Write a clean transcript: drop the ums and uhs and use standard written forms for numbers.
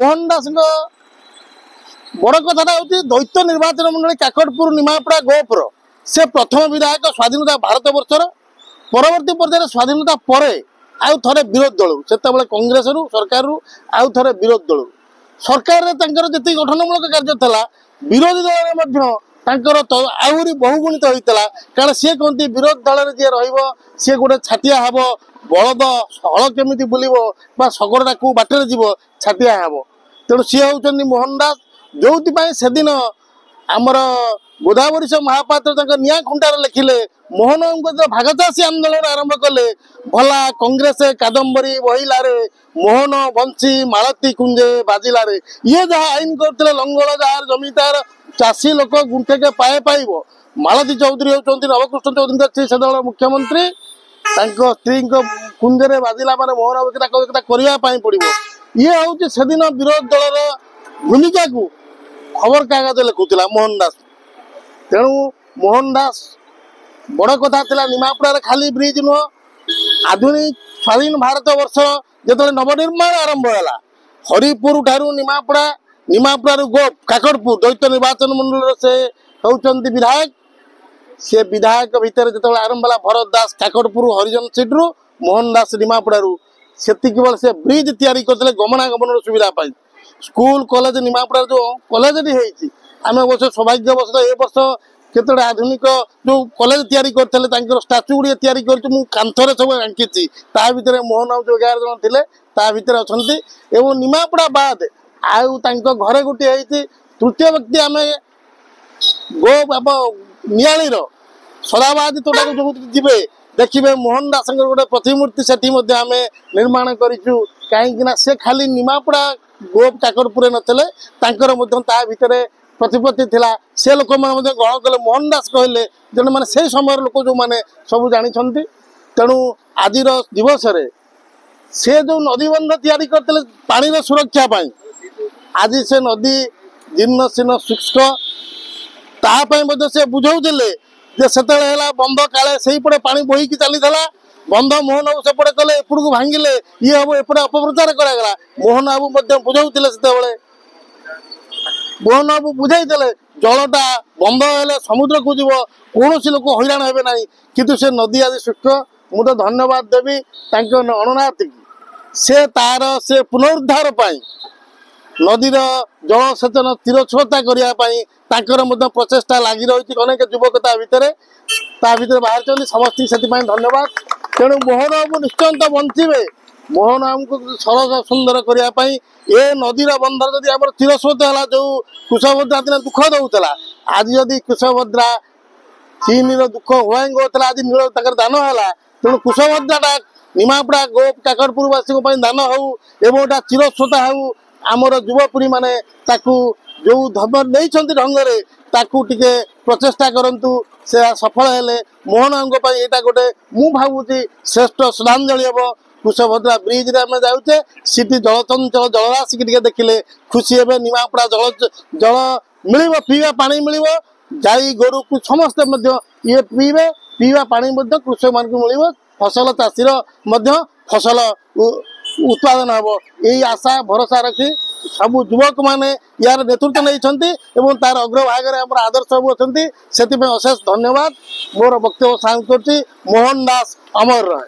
मोहन दास बड़ कथा हूँ दैत्य निर्वाचन मंडली काकटपुर निमापड़ा गोपर से प्रथम विधायक स्वाधीनता भारत वर्षर परवर्ती पर्यायर स्वाधीनता पर आउ थे विरोध दल से कांग्रेस रु सरकार रु आउ थे विरोध दल सरकार जी गठनमूलक कार्य था विरोधी दल आहरी बहुगुणित होता कारण सी कहते विरोध दल जी री गोटे छाटिया हम बलद हल केमी बुल शगरटा कौ बाटर जीव छाटिया हम तेणु सी हूँ मोहन दास जो से दिन आमर गोदावरी महापात्र निया खुंटार लिखिले मोहन जो भागचाषी आंदोलन आरंभ कले भला कांग्रेस कादम्बरी बहिलारे मोहन बंशी मालती कुंजे बाजिलारे ये जहाँ आईन करते लंगल जार जमीदार चाषी लोक गुंठे पाए पाइब मालती चौधरी होती नवकृष्ण चौधरी से मुख्यमंत्री स्त्री कुंजे बाजिला माने मोहन करने पड़ो ये हूँ से दिन विरोध दल भूमिका को खबर कागज लिखुला मोहन दास तेणु मोहन दास बड़ कथा निमापड़ा खाली ब्रिज नुह आधुनिक स्वाधीन भारत वर्ष जो नवनिर्माण आरंभ है हरिपुर ठारू निमापड़ा गोप काकटपुर दैत्य निर्वाचन मंडल से होती विधायक से विधायक भितर जो आरंभ है भरत दास काकटपुर हरिजन सीट्रु मोहन दास निमापड़ू से से ब्रिज तैयारी करते गमनागमन सुविधा पाई स्कूल कॉलेज निमापड़ा जो कॉलेज आम वर्ष सौभाग्यवश ए वर्ष केतटे आधुनिक जो कॉलेज तैयारी करते स्टाच्यू गुड़े तैयारी कर कांथरे सब आंकी भितर मोहन जो 11 जन थे भितर अच्छा एवं निमापड़ा बाद आउ घरे गोटे तृतीय व्यक्ति आम गो नियालीर सदाबाद तोटा जो जी देखिए मोहन दास गोटे प्रतिमूर्ति से आम निर्माण करूँ कहीं से खाली निमापड़ा गोप काकटपुर नथिले भितर प्रतिपत्ति थिला से लोक मैंने ग्रहण कले मोहन दास कहले जन मैंने से समय लोक जो मैंने सब जानी तेणु आज दिवस से जो नदी बंध तैयारी करते पानी सुरक्षा पाई आज से नदी जीर्ण शीर्ण शुष्क तापाई से बुझाऊे से बंध काले से पटे पा बोईकी चली बंध मोहन बाबू सेपटे कले एपड़ को भांगिले ये हम एपटे अपप्रचार करागला मोहन बाबू बुझाऊे से मोहन बाबू बुझाई जलटा बंध हेले समुद्र को जीव कौन लोक हैरान हे ना किंतु से नदी आज शुष्क मुझे धन्यवाद देवी अणनाथ से तार से पुनरुद्धार पाई नदीर जलसेचन तीरछता करने प्रचेषा लगी रही अनेक युवकता भितर बाहर समस्त से धन्यवाद तेणु मोहन बाबू निश्चय बंचे मोहन बाबू को सरस सुंदर करने ए नदीर बंधर जदि आम तीरस्रोत है जो कुशभद्रा दिन दुख दौला आज जदि कुशभद्रा चीन दुख हुआंग होता आज नील दान है तेणु कुशभद्राटा निमापड़ा गोप काकटपुरवासी दान हो चिरस्रोता हो आमर युवपीढ़ी माने जो धर्म नहीं ढंगे टे प्रचेषा करूँ से सफल हेले मोहन यहाँ गोटे मु भावुची श्रेष्ठ श्रद्धांजलि हम कुशभद्रा ब्रिज रे आम जाऊे सी जलचंचल जलराशि के देखिले खुशी हे निमापड़ा जल मिल पीवा पानी मिल गाई गोरु को समस्ते ये पीबे पीवा पानी कृषक मान मिल फसल चाषीर फसल उत्पादन हम यही आशा भरोसा रखी सब युवक मैंने यार नेतृत्व नहीं तार अग्रभाग में आदर्श सब अच्छा से अशेष धन्यवाद मोर वक्तव्य सांग कर मोहन दास अमर रहे।